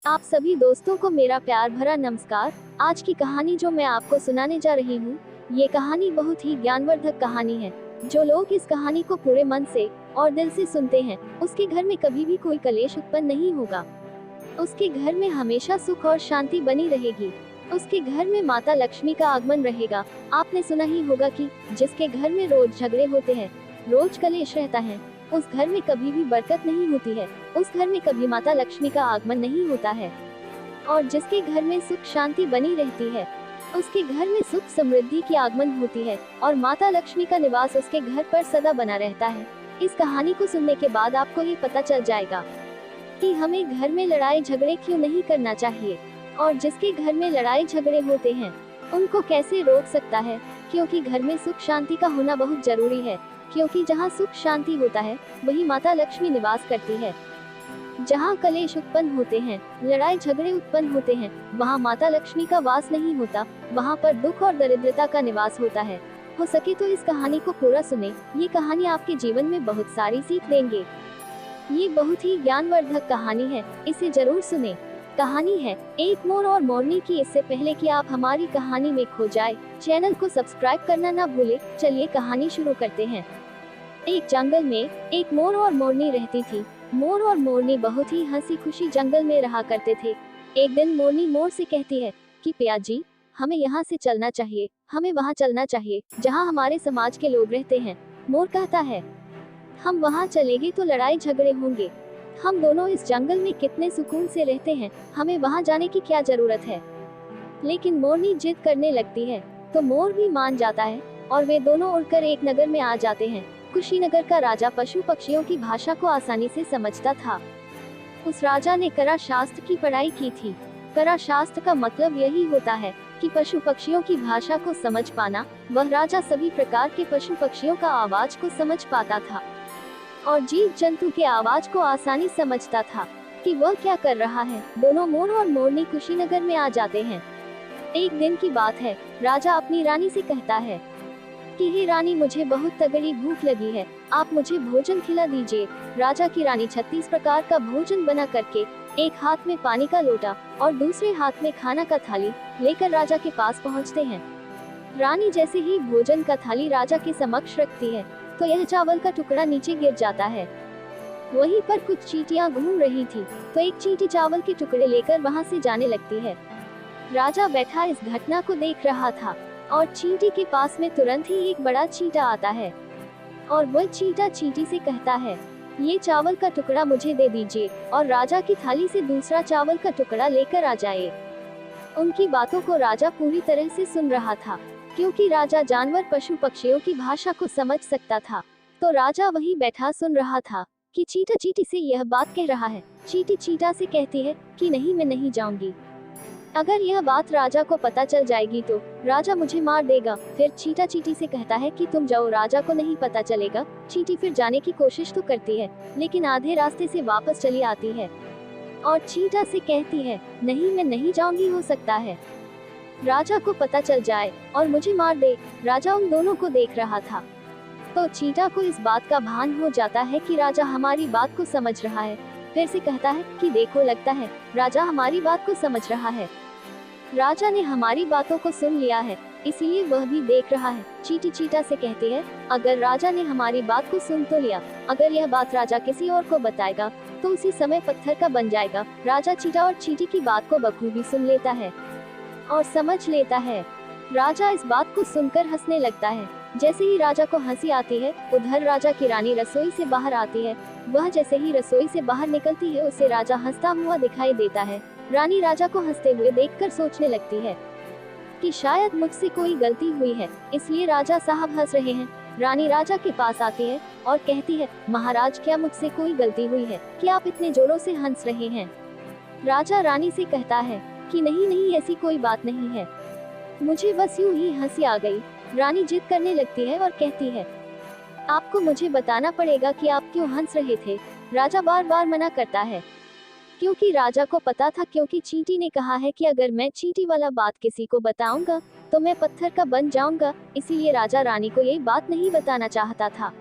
आप सभी दोस्तों को मेरा प्यार भरा नमस्कार। आज की कहानी जो मैं आपको सुनाने जा रही हूँ, ये कहानी बहुत ही ज्ञानवर्धक कहानी है। जो लोग इस कहानी को पूरे मन से और दिल से सुनते हैं, उसके घर में कभी भी कोई कलेश उत्पन्न नहीं होगा। उसके घर में हमेशा सुख और शांति बनी रहेगी। उसके घर में माता लक्ष्मी का आगमन रहेगा। आपने सुना ही होगा कि जिसके घर में रोज झगड़े होते हैं, रोज कलेश रहता है, उस घर में कभी भी बरकत नहीं होती है। उस घर में कभी माता लक्ष्मी का आगमन नहीं होता है। और जिसके घर में सुख शांति बनी रहती है, उसके घर में सुख समृद्धि की आगमन होती है और माता लक्ष्मी का निवास उसके घर पर सदा बना रहता है। इस कहानी को सुनने के बाद आपको ये पता चल जाएगा कि हमें घर में लड़ाई झगड़े क्यों नहीं करना चाहिए और जिसके घर में लड़ाई झगड़े होते हैं उनको कैसे रोक सकता है। क्योंकि घर में सुख शांति का होना बहुत जरूरी है, क्योंकि जहाँ सुख शांति होता है वही माता लक्ष्मी निवास करती है। जहाँ कलेश उत्पन्न होते हैं, लड़ाई झगड़े उत्पन्न होते हैं, वहाँ माता लक्ष्मी का वास नहीं होता, वहाँ पर दुख और दरिद्रता का निवास होता है। हो सके तो इस कहानी को पूरा सुने। ये कहानी आपके जीवन में बहुत सारी सीख देंगे। ये बहुत ही ज्ञानवर्धक कहानी है, इसे जरूर सुने। कहानी है एक मोर और मोरनी की। इससे पहले कि आप हमारी कहानी में खो जाए, चैनल को सब्सक्राइब करना ना भूले। चलिए कहानी शुरू करते हैं। एक जंगल में एक मोर और मोरनी रहती थी। मोर और मोरनी बहुत ही हंसी खुशी जंगल में रहा करते थे। एक दिन मोरनी मोर से कहती है कि पिया जी, हमें यहाँ से चलना चाहिए, हमें वहाँ चलना चाहिए जहाँ हमारे समाज के लोग रहते हैं। मोर कहता है, हम वहाँ चलेंगे तो लड़ाई झगड़े होंगे, हम दोनों इस जंगल में कितने सुकून से रहते हैं, हमें वहाँ जाने की क्या जरूरत है। लेकिन मोरनी जिद करने लगती है तो मोर भी मान जाता है और वे दोनों उड़कर एक नगर में आ जाते हैं। कुशीनगर का राजा पशु पक्षियों की भाषा को आसानी से समझता था। उस राजा ने करा शास्त्र की पढ़ाई की थी। करा शास्त्र का मतलब यही होता है कि पशु पक्षियों की भाषा को समझ पाना। वह राजा सभी प्रकार के पशु पक्षियों का आवाज को समझ पाता था और जीव जंतु के आवाज को आसानी समझता था कि वह क्या कर रहा है। दोनों मोर और मोरनी कुशीनगर में आ जाते हैं। एक दिन की बात है। राजा अपनी रानी से कहता है कि हे रानी, मुझे बहुत तगड़ी भूख लगी है, आप मुझे भोजन खिला दीजिए। राजा की रानी 36 प्रकार का भोजन बना करके एक हाथ में पानी का लोटा और दूसरे हाथ में खाना का थाली लेकर राजा के पास पहुंचते हैं। रानी जैसे ही भोजन का थाली राजा के समक्ष रखती है तो यह चावल का टुकड़ा नीचे गिर जाता है। वहीं पर कुछ चींटियां घूम रही थी तो एक चींटी चावल के टुकड़े लेकर वहां से जाने लगती है। राजा बैठा इस घटना को देख रहा था और चींटी के पास में तुरंत ही एक बड़ा चींटा आता है और वह चींटा चींटी से कहता है, ये चावल का टुकड़ा मुझे दे दीजिए और राजा की थाली से दूसरा चावल का टुकड़ा लेकर आ जाए। उनकी बातों को राजा पूरी तरह से सुन रहा था, क्योंकि राजा जानवर पशु पक्षियों की भाषा को समझ सकता था। तो राजा वही बैठा सुन रहा था कि चींटा चींटी से यह बात कह रहा है। चींटी चींटा से कहती है कि नहीं, मैं नहीं जाऊंगी। अगर यह बात राजा को पता चल जाएगी तो राजा मुझे मार देगा। फिर चींटा चींटी से कहता है कि तुम जाओ, राजा को नहीं पता चलेगा। चींटी फिर जाने की कोशिश तो करती है, लेकिन आधे रास्ते से वापस चली आती है और चींटा से कहती है, नहीं, मैं नहीं जाऊंगी, हो सकता है राजा को पता चल जाए और मुझे मार दे। राजा उन दोनों को देख रहा था तो चींटा को इस बात का भान हो जाता है कि राजा हमारी बात को समझ रहा है। फिर से कहता है कि देखो, लगता है राजा हमारी बात को समझ रहा है। राजा ने हमारी बातों को सुन लिया है, इसीलिए वह भी देख रहा है। चींटी चींटा से कहती है, अगर राजा ने हमारी बात को सुन तो लिया, अगर यह बात राजा किसी और को बताएगा तो उसी समय पत्थर का बन जाएगा। राजा चींटा और चींटी की बात को बखूबी सुन लेता है और समझ लेता है। राजा इस बात को सुनकर हंसने लगता है। जैसे ही राजा को हंसी आती है, उधर राजा की रानी रसोई से बाहर आती है। वह जैसे ही रसोई से बाहर निकलती है, उसे राजा हंसता हुआ दिखाई देता है। रानी राजा को हंसते हुए देखकर सोचने लगती है कि शायद मुझसे कोई गलती हुई है, इसलिए राजा साहब हंस रहे हैं। रानी राजा के पास आती है और कहती है, महाराज, क्या मुझसे कोई गलती हुई है कि आप इतने जोरों से हंस रहे हैं? राजा रानी से कहता है कि नहीं नहीं, ऐसी कोई बात नहीं है, मुझे बस यूं ही हंसी आ गई। रानी जिद करने लगती है और कहती है, आपको मुझे बताना पड़ेगा कि आप क्यों हंस रहे थे। राजा बार बार मना करता है, क्योंकि राजा को पता था, क्योंकि चींटी ने कहा है कि अगर मैं चींटी वाला बात किसी को बताऊंगा तो मैं पत्थर का बन जाऊंगा। इसीलिए राजा रानी को ये बात नहीं बताना चाहता था।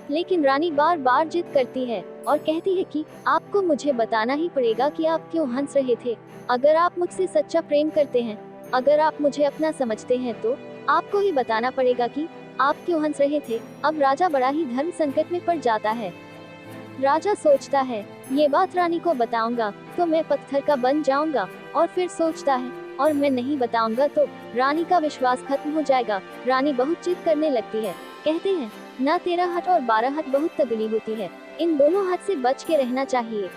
लेकिन रानी बार बार जिद करती है और कहती है कि आपको मुझे बताना ही पड़ेगा कि आप क्यों हंस रहे थे। अगर आप मुझसे सच्चा प्रेम करते हैं, अगर आप मुझे अपना समझते हैं तो आपको ही बताना पड़ेगा कि आप क्यों हंस रहे थे। अब राजा बड़ा ही धर्म संकट में पड़ जाता है। राजा सोचता है ये बात रानी को बताऊंगा तो मैं पत्थर का बन जाऊंगा, और फिर सोचता है और मैं नहीं बताऊंगा तो रानी का विश्वास खत्म हो जाएगा। रानी बहुत जिद करने लगती है। कहते हैं ना 13 हट और 12 हट बहुत तगड़ी होती है, इन दोनों हट से बच के रहना चाहिए।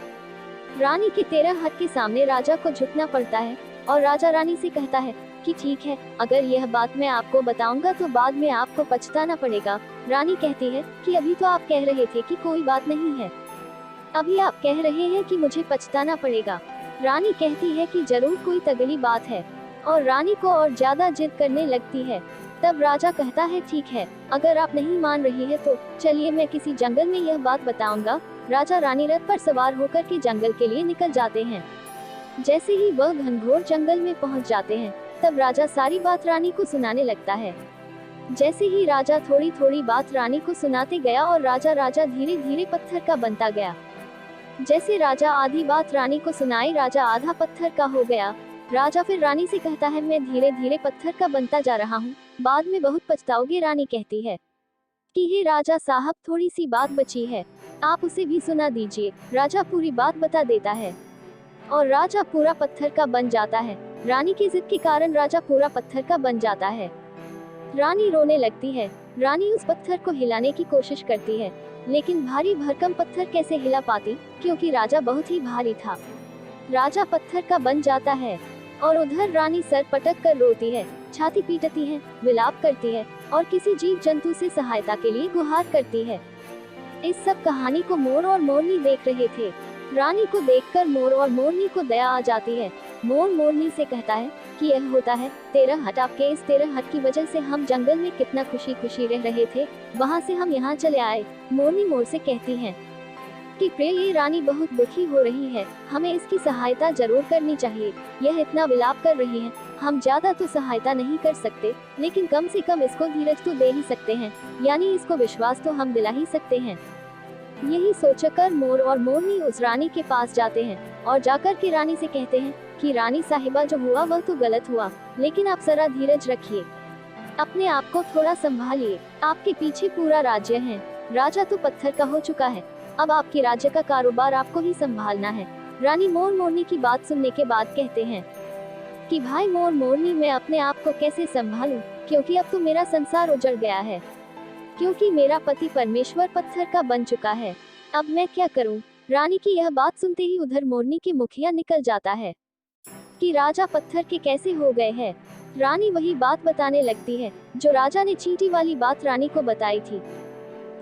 रानी के 13 हट के सामने राजा को झुकना पड़ता है और राजा रानी से कहता है कि ठीक है, अगर यह बात मैं आपको बताऊंगा तो बाद में आपको पछताना पड़ेगा। रानी कहती है कि अभी तो आप कह रहे थे कि कोई बात नहीं है, अभी आप कह रहे हैं कि मुझे पछताना पड़ेगा। रानी कहती है कि जरूर कोई तगड़ी बात है, और रानी को और ज्यादा जिद करने लगती है। तब राजा कहता है ठीक है, अगर आप नहीं मान रही है तो चलिए मैं किसी जंगल में यह बात बताऊंगा। राजा रानी रथ पर सवार होकर के जंगल के लिए निकल जाते हैं। जैसे ही वह घनघोर जंगल में पहुंच जाते हैं, तब राजा सारी बात रानी को सुनाने लगता है। जैसे ही राजा थोड़ी थोड़ी बात रानी को सुनाते गया और राजा धीरे धीरे पत्थर का बनता गया। जैसे राजा आधी बात रानी को सुनाई, राजा आधा पत्थर का हो गया। राजा फिर रानी से कहता है मैं धीरे धीरे पत्थर का बनता जा रहा हूँ, बाद में बहुत पछताओगे। रानी कहती है कि हे राजा साहब, थोड़ी सी बात बची है, आप उसे भी सुना दीजिए। राजा पूरी बात बता देता है और राजा पूरा पत्थर का बन जाता है। रानी की जिद के कारण राजा पूरा पत्थर का बन जाता है। रानी रोने लगती है। रानी उस पत्थर को हिलाने की कोशिश करती है, लेकिन भारी भरकम पत्थर कैसे हिला पाती, क्योंकि राजा बहुत ही भारी था। राजा पत्थर का बन जाता है और उधर रानी सर पटक कर रोती है, छाती पीटती है, विलाप करती है और किसी जीव जंतु से सहायता के लिए गुहार करती है। इस सब कहानी को मोर और मोरनी देख रहे थे। रानी को देखकर मोर और मोरनी को दया आ जाती है। मोर मोरनी से कहता है कि यह होता है 13 हट, आपके इस 13 हट की वजह से हम जंगल में कितना खुशी खुशी रह रहे थे, वहाँ से हम यहाँ चले आए। मोरनी मोर से कहती है कि प्रिय, ये रानी बहुत दुखी हो रही है, हमें इसकी सहायता जरूर करनी चाहिए। यह इतना विलाप कर रही है, हम ज्यादा तो सहायता नहीं कर सकते, लेकिन कम से कम इसको धीरज तो दे ही सकते हैं, यानी इसको विश्वास तो हम दिला ही सकते हैं। यही सोचकर मोर और मोरनी उस रानी के पास जाते हैं और जाकर के रानी से कहते हैं कि रानी साहिबा, जो हुआ वह तो गलत हुआ, लेकिन आप जरा धीरज रखिए, अपने आप को थोड़ा संभालिए। आपके पीछे पूरा राज्य है, राजा तो पत्थर का हो चुका है, अब आपके राज्य का कारोबार आपको ही संभालना है। रानी मोर मोरनी की बात सुनने के बाद कहते हैं कि भाई मोर मोरनी, मैं अपने आप को कैसे संभालूं, क्योंकि अब तो मेरा संसार उजड़ गया है, क्योंकि मेरा पति परमेश्वर पत्थर का बन चुका है, अब मैं क्या करूं। रानी की यह बात सुनते ही उधर मोरनी के मुखिया निकल जाता है कि राजा पत्थर के कैसे हो गए हैं। रानी वही बात बताने लगती है जो राजा ने चींटी वाली बात रानी को बताई थी।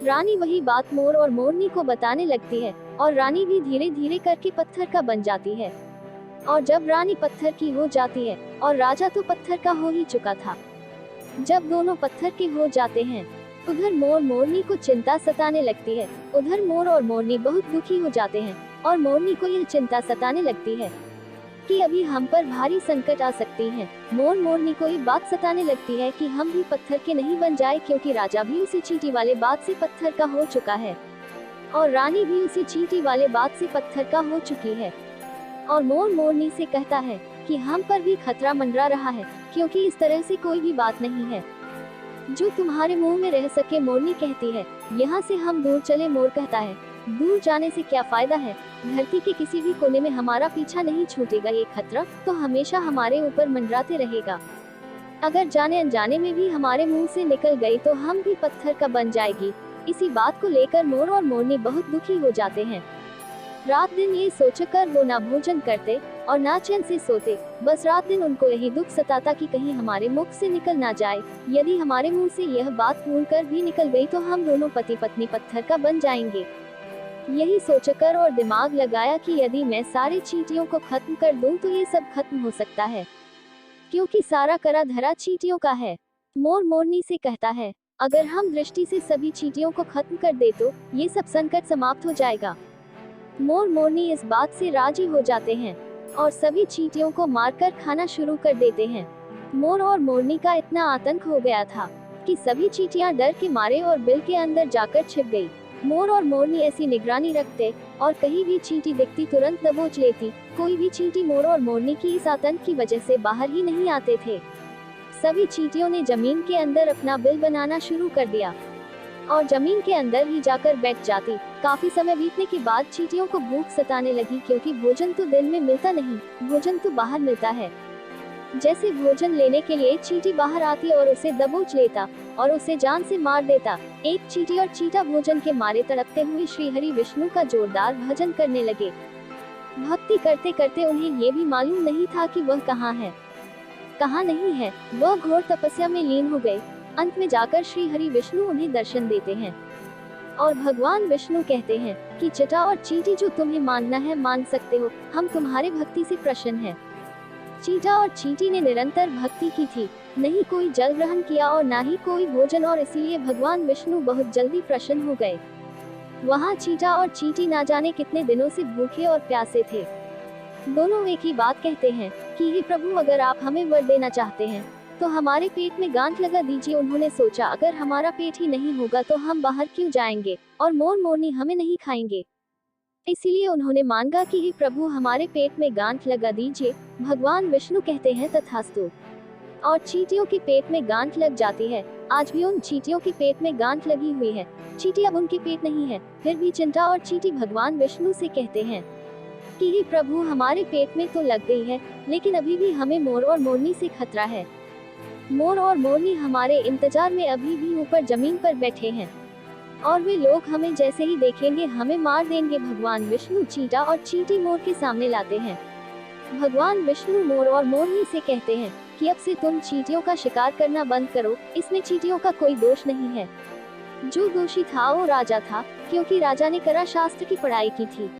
रानी वही बात मोर और मोरनी को बताने लगती है और रानी भी धीरे धीरे करके पत्थर का बन जाती है। और जब रानी पत्थर की हो जाती है और राजा तो पत्थर का हो ही चुका था, जब दोनों पत्थर के हो जाते हैं, उधर मोर मोरनी को चिंता सताने लगती है। उधर मोर और मोरनी बहुत दुखी हो जाते हैं और मोरनी को यह चिंता सताने लगती है कि अभी हम पर भारी संकट आ सकती है। मोर मोरनी को ये बात सताने लगती है कि हम भी पत्थर के नहीं बन जाए, क्योंकि राजा भी उसी चींटी वाले बात से पत्थर का हो चुका है और रानी भी उसी चींटी वाले बात से पत्थर का हो चुकी है। और मोर मोरनी से कहता है कि हम पर भी खतरा मंडरा रहा है, क्योंकि इस तरह से कोई भी बात नहीं है जो तुम्हारे मुंह में रह सके। मोरनी कहती है यहाँ से हम दूर चले। मोर कहता है दूर जाने से क्या फायदा है, धरती के किसी भी कोने में हमारा पीछा नहीं छूटेगा, ये खतरा तो हमेशा हमारे ऊपर मंडराते रहेगा। अगर जाने अनजाने में भी हमारे मुंह से निकल गई तो हम भी पत्थर का बन जाएगी। इसी बात को लेकर मोर और मोरनी बहुत दुखी हो जाते हैं। रात दिन ये सोचकर वो ना भोजन करते और ना चैन से सोते। बस रात दिन उनको यही दुख सताता कि कहीं हमारे मुख से निकल ना जाए, यदि हमारे मुंह से यह बात भूल कर भी निकल गई तो हम दोनों पति पत्नी पत्थर का बन जाएंगे। यही सोचकर और दिमाग लगाया कि यदि मैं सारे चींटियों को खत्म कर दूं तो ये सब खत्म हो सकता है, क्योंकि सारा करा धरा चींटियों का है। मोर मोरनी से कहता है अगर हम दृष्टि से सभी चींटियों को खत्म कर दे तो ये सब संकट समाप्त हो जाएगा। मोर मोरनी इस बात से राजी हो जाते हैं और सभी चींटियों को मारकर खाना शुरू कर देते हैं। मोर और मोरनी का इतना आतंक हो गया था कि सभी चींटियां डर के मारे और बिल के अंदर जाकर छिप गई। मोर और मोरनी ऐसी निगरानी रखते और कहीं भी चींटी दिखती तुरंत दबोच लेती। कोई भी चींटी मोर और मोरनी की इस आतंक की वजह से बाहर ही नहीं आते थे। सभी चींटियों ने जमीन के अंदर अपना बिल बनाना शुरू कर दिया और जमीन के अंदर ही जाकर बैठ जाती। काफी समय बीतने के बाद चींटियों को भूख सताने लगी, क्योंकि भोजन तो दिन में मिलता नहीं, भोजन तो बाहर मिलता है। जैसे भोजन लेने के लिए चींटी बाहर आती और उसे दबोच लेता और उसे जान से मार देता। एक चींटी और चीता भोजन के मारे तड़पते हुए श्री हरि विष्णु का जोरदार भजन करने लगे। भक्ति करते करते उन्हें ये भी मालूम नहीं था कि वह कहाँ है, कहाँ नहीं है। वह घोर तपस्या में लीन हो गए। अंत में जाकर श्री हरि विष्णु उन्हें दर्शन देते हैं और भगवान विष्णु कहते हैं कि चिता और चींटी, जो तुम्हें मानना है मान सकते हो, हम तुम्हारे भक्ति से प्रसन्न हैं। चीता और चींटी ने निरंतर भक्ति की थी, नहीं कोई जल ग्रहण किया और ना ही कोई भोजन, और इसीलिए भगवान विष्णु बहुत जल्दी प्रसन्न हो गए। वहाँ चीता और चींटी ना जाने कितने दिनों से भूखे और प्यासे थे। दोनों एक ही बात कहते हैं कि हे प्रभु, अगर आप हमें वर देना चाहते हैं तो हमारे पेट में गांठ लगा दीजिए। उन्होंने सोचा, अगर हमारा पेट ही नहीं होगा तो हम बाहर क्यों जाएंगे और मोर मोरनी हमें नहीं खाएंगे। इसीलिए उन्होंने मांगा कि हे प्रभु, हमारे पेट में गांठ लगा दीजिए। भगवान विष्णु कहते हैं तथास्तु, और चींटियों के पेट में गांठ लग जाती है। आज भी उन चींटियों के पेट में गांठ लगी हुई है। चींटी अब उनके पेट नहीं है, फिर भी चिंटा और चींटी भगवान विष्णु से कहते हैं कि हे प्रभु, हमारे पेट में तो लग गई है, लेकिन अभी भी हमें मोर और मोरनी से खतरा है। मोर और मोरनी हमारे इंतजार में अभी भी ऊपर जमीन पर बैठे हैं और वे लोग हमें जैसे ही देखेंगे हमें मार देंगे। भगवान विष्णु चींटा और चींटी मोर के सामने लाते हैं। भगवान विष्णु मोर और मोरनी से कहते हैं कि अब से तुम चींटियों का शिकार करना बंद करो, इसमें चींटियों का कोई दोष नहीं है। जो दोषी था वो राजा था, क्योंकि राजा ने करा शास्त्र की पढ़ाई की थी।